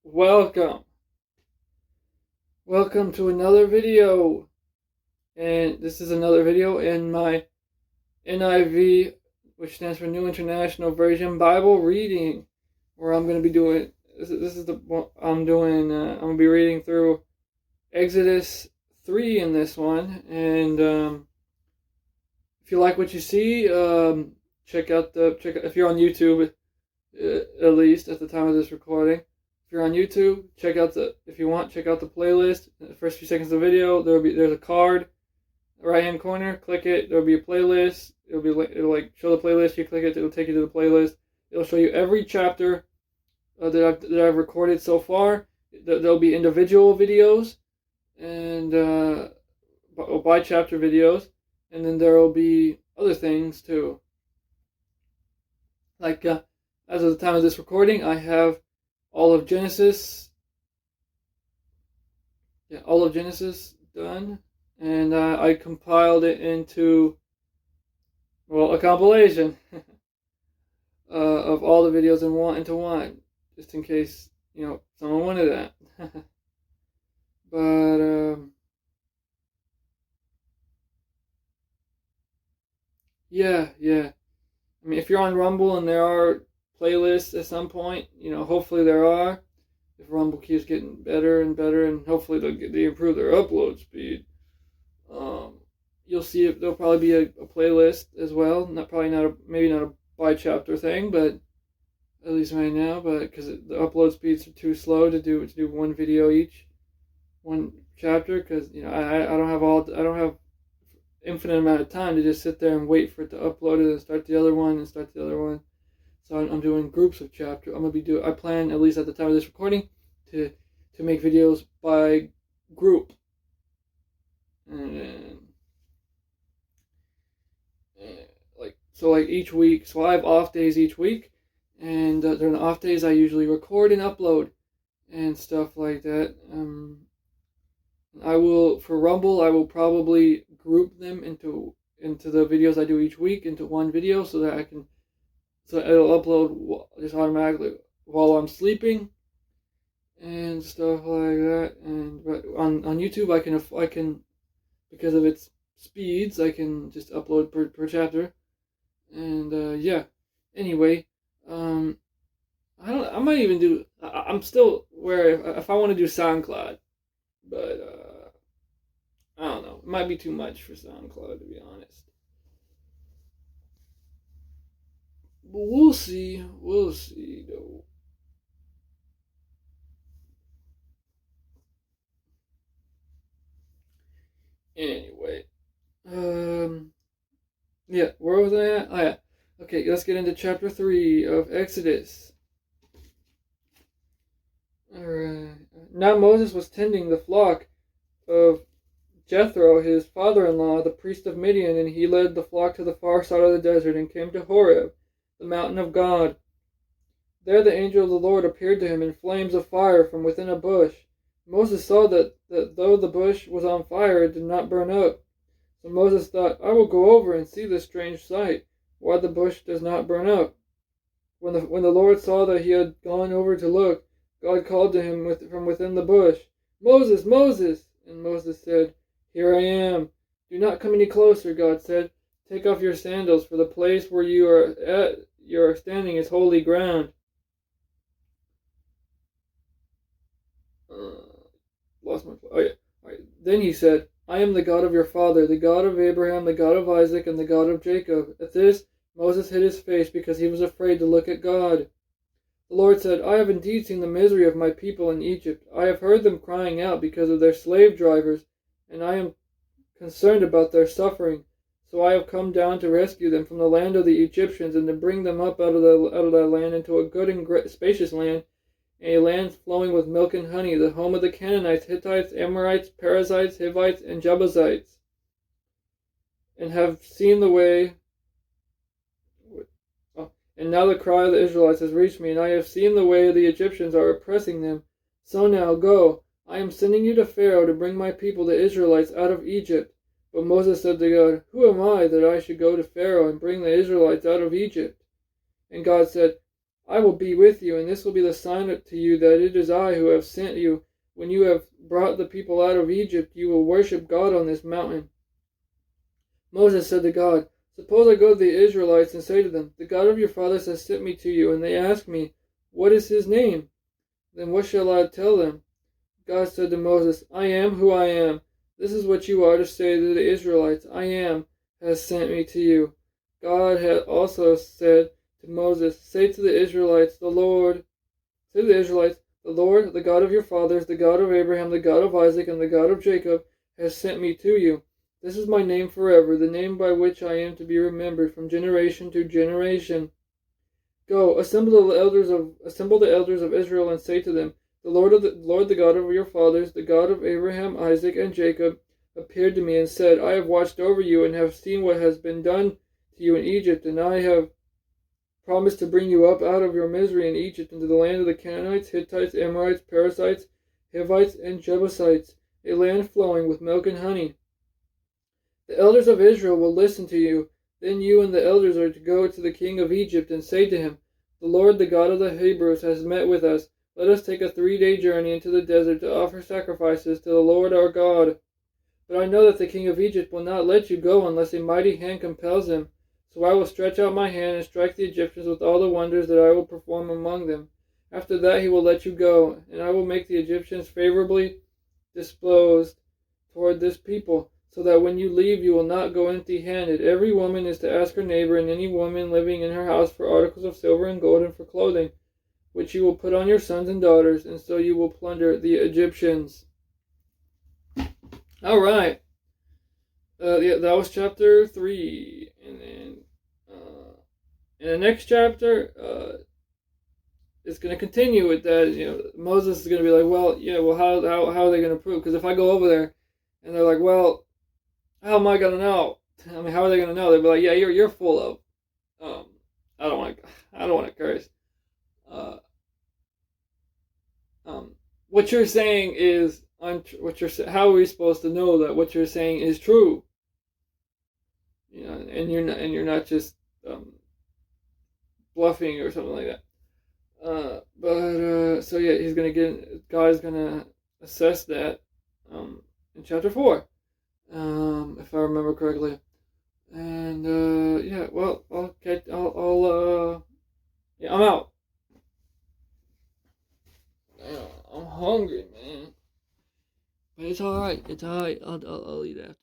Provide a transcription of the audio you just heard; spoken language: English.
Welcome. Welcome to another video. And this is another video in my NIV, which stands for New International Version Bible reading, where I'm going to be doing, this is the one I'm doing, I'm going to be reading through Exodus 3 in this one. And if you like what you see, check out, if you're on YouTube, at least at the time of this recording. If you're on YouTube, check out the playlist. In the first few seconds of the video, there's a card, right hand corner. Click it. There'll be a playlist. It'll show the playlist. You click it, it'll take you to the playlist. It'll show you every chapter that I've recorded so far. There'll be individual videos and by chapter videos, and then there will be other things too. As of the time of this recording, I have all of Genesis done, and I compiled it into, a compilation of all the videos into one, just in case, someone wanted that. But, yeah. I mean, if you're on Rumble and there are playlists at some point, hopefully there are. If Rumble keeps getting better and better, and hopefully they improve their upload speed, you'll see there'll probably be a playlist as well. Maybe not a by chapter thing, but at least right now. But because the upload speeds are too slow to do one video each, one chapter, because I don't have infinite amount of time to just sit there and wait for it to upload it and start the other one. So I'm doing groups of chapters. I plan, at least at the time of this recording, to make videos by group. And each week. So I have off days each week, and during the off days I usually record and upload and stuff like that. For Rumble, I will probably group them into the videos I do each week into one video, so it'll upload just automatically while I'm sleeping and stuff like that. But on YouTube, I can because of its speeds, I can just upload per chapter. And anyway, I'm still where if I want to do SoundCloud, but I don't know. It might be too much for SoundCloud, to be honest. But we'll see. We'll see, though. Anyway, where was I at? Oh, yeah. Okay, let's get into chapter 3 of Exodus. Alright. Now Moses was tending the flock of Jethro, his father-in-law, the priest of Midian, and he led the flock to the far side of the desert and came to Horeb, the mountain of God. There the angel of the Lord appeared to him in flames of fire from within a bush. Moses saw that though the bush was on fire, it did not burn up. So Moses thought, I will go over and see this strange sight, why the bush does not burn up. When the Lord saw that he had gone over to look, God called to him from within the bush, Moses, Moses! And Moses said, Here I am. Do not come any closer, God said. Take off your sandals, for the place where you are standing is holy ground. Lost my place. Oh, yeah. All right. Then he said, I am the God of your father, the God of Abraham, the God of Isaac, and the God of Jacob. At this, Moses hid his face because he was afraid to look at God. The Lord said, I have indeed seen the misery of my people in Egypt. I have heard them crying out because of their slave drivers, and I am concerned about their suffering. So I have come down to rescue them from the land of the Egyptians and to bring them up out of that land into a good and spacious land, a land flowing with milk and honey, the home of the Canaanites, Hittites, Amorites, Perizzites, Hivites, and Jebusites, and have seen the way. And now the cry of the Israelites has reached me, and I have seen the way the Egyptians are oppressing them. So now go, I am sending you to Pharaoh to bring my people, the Israelites, out of Egypt. But Moses said to God, Who am I that I should go to Pharaoh and bring the Israelites out of Egypt? And God said, I will be with you, and this will be the sign to you that it is I who have sent you. When you have brought the people out of Egypt, you will worship God on this mountain." Moses said to God, "Suppose I go to the Israelites and say to them, 'The God of your fathers has sent me to you,' and they ask me, 'What is his name?' Then what shall I tell them?" God said to Moses, "I am who I am. This is what you are to say to the Israelites, 'I am has sent me to you.'" God had also said to Moses, "Say to the Israelites, the Lord, the God of your fathers, the God of Abraham, the God of Isaac, and the God of Jacob, has sent me to you. This is my name forever, the name by which I am to be remembered from generation to generation. Go, assemble the elders of Israel, and say to them, the Lord, the God of your fathers, the God of Abraham, Isaac, and Jacob, appeared to me and said, I have watched over you and have seen what has been done to you in Egypt, and I have promised to bring you up out of your misery in Egypt into the land of the Canaanites, Hittites, Amorites, Perizzites, Hivites, and Jebusites, a land flowing with milk and honey. The elders of Israel will listen to you. Then you and the elders are to go to the king of Egypt and say to him, the Lord, the God of the Hebrews, has met with us. Let us take a 3-day journey into the desert to offer sacrifices to the Lord our God. But I know that the king of Egypt will not let you go unless a mighty hand compels him. So I will stretch out my hand and strike the Egyptians with all the wonders that I will perform among them. After that he will let you go, and I will make the Egyptians favorably disposed toward this people, so that when you leave you will not go empty-handed. Every woman is to ask her neighbor and any woman living in her house for articles of silver and gold and for clothing, which you will put on your sons and daughters, and so you will plunder the Egyptians. All right. Yeah, that was chapter 3, and then in the next chapter, it's going to continue with that. You know, Moses is going to be like, well, yeah, well, how are they going to prove? Because if I go over there, and they're like, well, how am I going to know? I mean, how are they going to know? They'll be like, yeah, you're full of, I don't want to curse. What you're saying is how are we supposed to know that what you're saying is true? You know, and you're not just bluffing or something like that. So yeah, God's gonna assess that in chapter 4, if I remember correctly. And yeah, well, yeah, I'm out. I'm hungry, man. But it's alright. It's alright. I'll eat after.